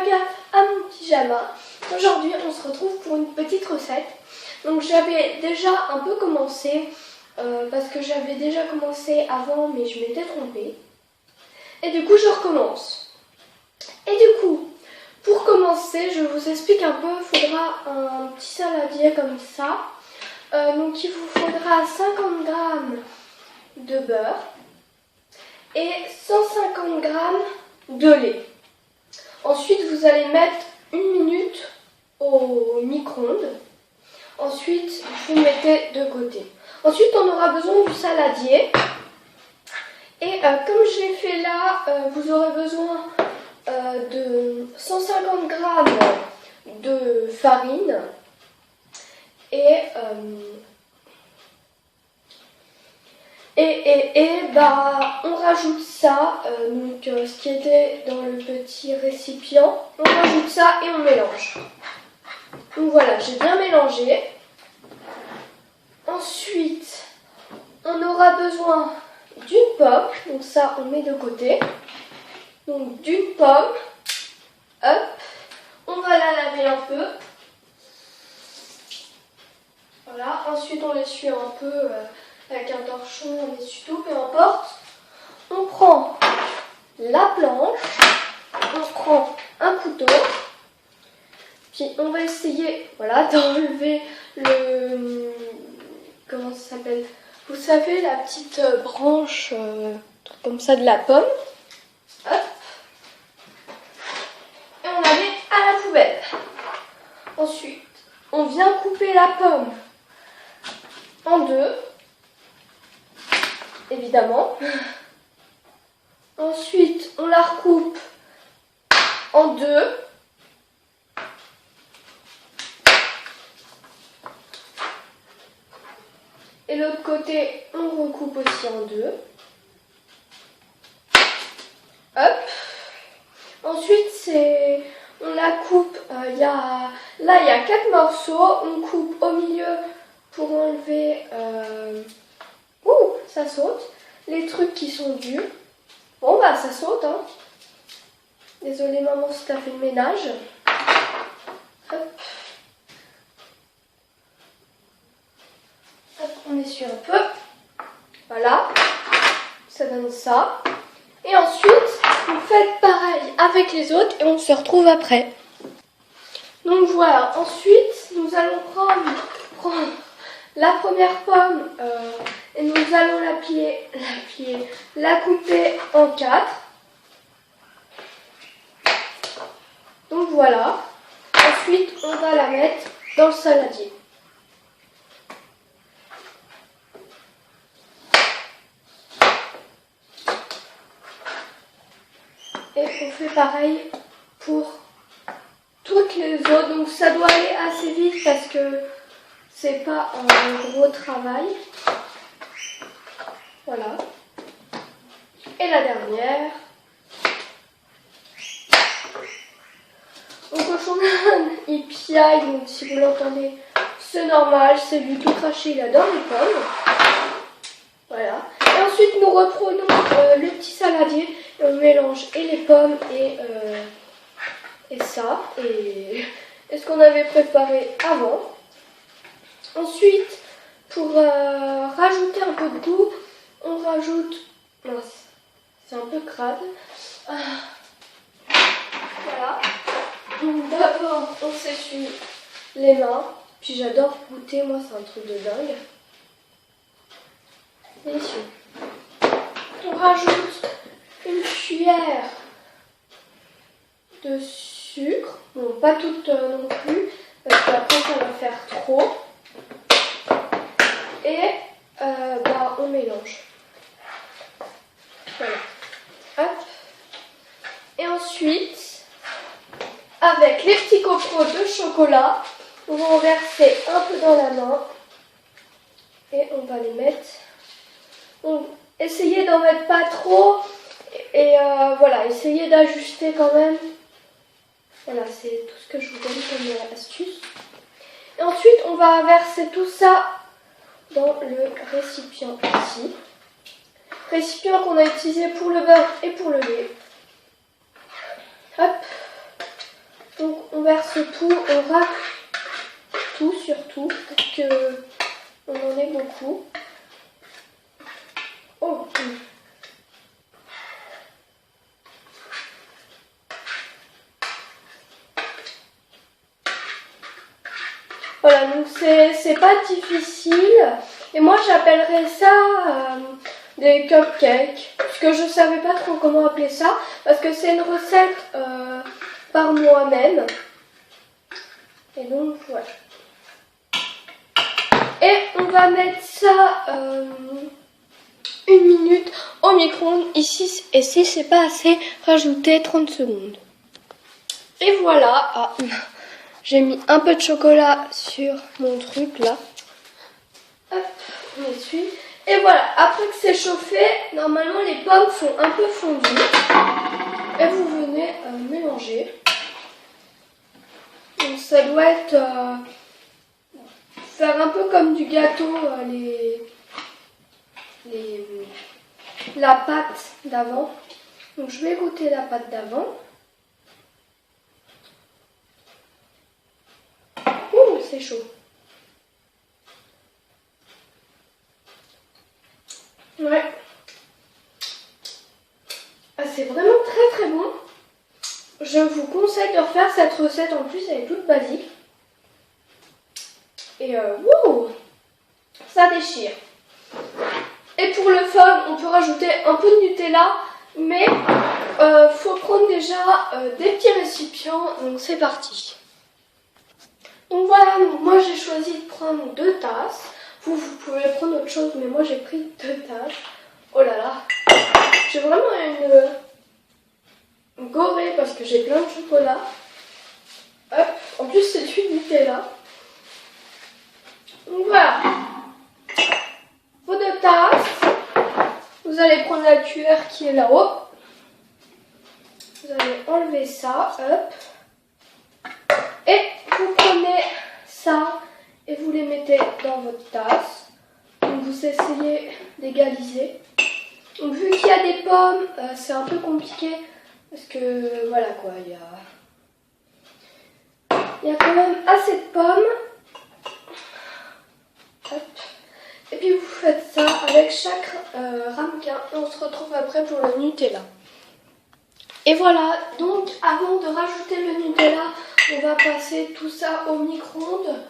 Maga à mon pyjama. Aujourd'hui on se retrouve pour une petite recette. Donc j'avais déjà un peu commencé parce que j'avais déjà commencé avant mais je m'étais trompée. Et du coup je recommence. Et du coup pour commencer je vous explique un peu, il faudra un petit saladier comme ça. Donc il vous faudra 50 g de beurre et 150 g de lait. Ensuite, vous allez mettre 1 minute au micro-ondes. Ensuite, vous mettez de côté. Ensuite, on aura besoin du saladier. Et comme je l'ai fait là, vous aurez besoin de 150 g de farine et on rajoute ça, ce qui était dans le petit récipient, on rajoute ça et on mélange. Donc voilà, j'ai bien mélangé. Ensuite, on aura besoin d'une pomme, donc ça on met de côté. Donc d'une pomme, hop, on va la laver un peu. Voilà, ensuite on l'essuie un peu avec un torchon, on essuie tout, peu importe. On prend la planche, on prend un couteau, puis on va essayer, voilà, d'enlever le, comment ça s'appelle, vous savez, la petite branche comme ça de la pomme. Hop. Et on la met à la poubelle. Ensuite, on vient couper la pomme en deux, évidemment. Ensuite, on la recoupe en deux. Et l'autre côté, on recoupe aussi en deux. Hop. Ensuite, on la coupe, là il y a 4 morceaux. On coupe au milieu pour enlever, ça saute, les trucs qui sont durs. Bon bah ça saute, hein. Désolée maman si t'as fait le ménage. Hop. Hop, on essuie un peu. Voilà. Ça donne ça. Et ensuite, vous faites pareil avec les autres et on se retrouve après. Donc voilà, ensuite nous allons prendre la première pomme et nous allons la couper en 4. Donc voilà. Ensuite, on va la mettre dans le saladier. Et on fait pareil pour toutes les autres. Donc ça doit aller assez vite parce que c'est pas un gros travail. Voilà. Et la dernière. Mon cochon il piaille, donc si vous l'entendez, c'est normal, c'est lui tout craché, il adore les pommes. Voilà. Et ensuite nous reprenons le petit saladier et on mélange et les pommes et ça et ce qu'on avait préparé avant. Ensuite, pour rajouter un peu de goût, on rajoute, mince, c'est un peu crade. Voilà. Donc d'abord on s'essuie les mains, puis j'adore goûter, moi c'est un truc de dingue. Délicieux. On rajoute une cuillère de sucre, bon pas toute non plus, parce qu'après ça va faire trop. Et on mélange. Voilà. Hop. Et ensuite, avec les petits copeaux de chocolat, on va en verser un peu dans la main et on va les mettre. Essayez d'en mettre pas trop et voilà, essayez d'ajuster quand même. Voilà, c'est tout ce que je vous donne comme astuce. Et ensuite, on va verser tout ça dans le récipient ici. Récipient qu'on a utilisé pour le beurre et pour le lait. Hop. renverse tout, on racle tout surtout, parce que on en est beaucoup. Oh. Voilà, donc c'est pas difficile. Et moi j'appellerais ça des cupcakes. Parce que je savais pas trop comment appeler ça. Parce que c'est une recette par moi-même. Et donc voilà. Et on va mettre ça 1 minute au micro-ondes ici. Et si c'est pas assez, rajouter 30 secondes. Et voilà. Ah, j'ai mis un peu de chocolat sur mon truc là. Hop, on essuie. Et voilà, après que c'est chauffé, normalement les pommes sont un peu fondues. Et vous venez mélanger. Donc ça doit être faire un peu comme du gâteau, la pâte d'avant. Donc je vais goûter la pâte d'avant. Ouh, c'est chaud. Ouais. Ah, c'est vraiment très très bon. Je vous conseille de refaire cette recette. En plus, elle est toute basique. Et wouh, ça déchire. Et pour le fun, on peut rajouter un peu de Nutella. Mais faut prendre déjà des petits récipients. Donc c'est parti. Donc voilà, donc moi j'ai choisi de prendre 2 tasses. Vous pouvez prendre autre chose, mais moi j'ai pris 2 tasses. Oh là là, j'ai vraiment une gorée parce que j'ai plein de chocolat. Hop, en plus c'est du Nutella. Donc voilà, vos 2 tasses. Vous allez prendre la cuillère qui est là-haut. Vous allez enlever ça, hop. Et vous prenez ça et vous les mettez dans votre tasse. Donc vous essayez d'égaliser. Donc vu qu'il y a des pommes, c'est un peu compliqué. Parce que voilà quoi, il y a quand même assez de pommes. Hop. Et puis vous faites ça avec chaque ramequin. Et on se retrouve après pour le Nutella. Et voilà, donc avant de rajouter le Nutella, on va passer tout ça au micro-ondes.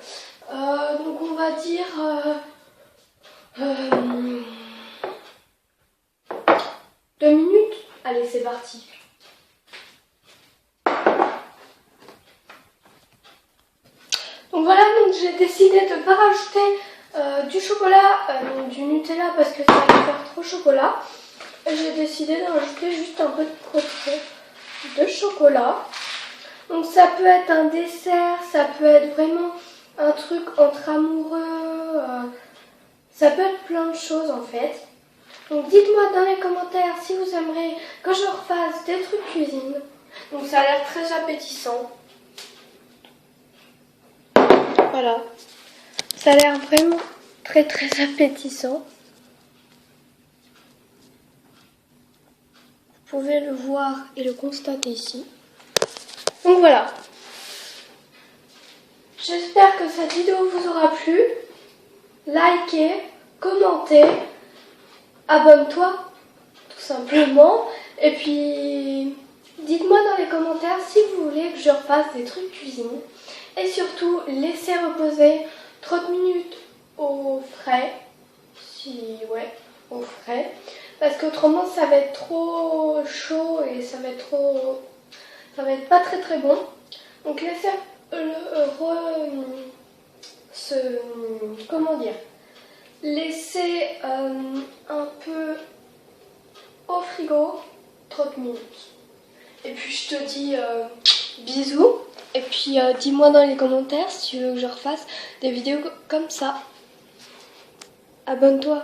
Donc on va dire 2 minutes. Allez, c'est parti. Donc voilà, donc j'ai décidé de ne pas rajouter du chocolat, donc du Nutella parce que ça va faire trop chocolat. J'ai décidé de rajouter juste un peu de chocolat. Donc ça peut être un dessert, ça peut être vraiment un truc entre amoureux, ça peut être plein de choses en fait. Donc dites-moi dans les commentaires si vous aimeriez que je refasse des trucs cuisine. Donc ça a l'air très appétissant. Voilà, ça a l'air vraiment très très appétissant. Vous pouvez le voir et le constater ici. Donc voilà. J'espère que cette vidéo vous aura plu. Likez, commentez, abonne-toi tout simplement. Et puis dites-moi dans les commentaires si vous voulez que je refasse des trucs cuisine. Et surtout, laissez reposer 30 minutes au frais. Au frais. Parce qu'autrement ça va être trop chaud et ça va être pas très très bon. Donc laissez laissez un peu au frigo 30 minutes. Et puis je te dis bisous. Et puis dis-moi dans les commentaires si tu veux que je refasse des vidéos comme ça. Abonne-toi.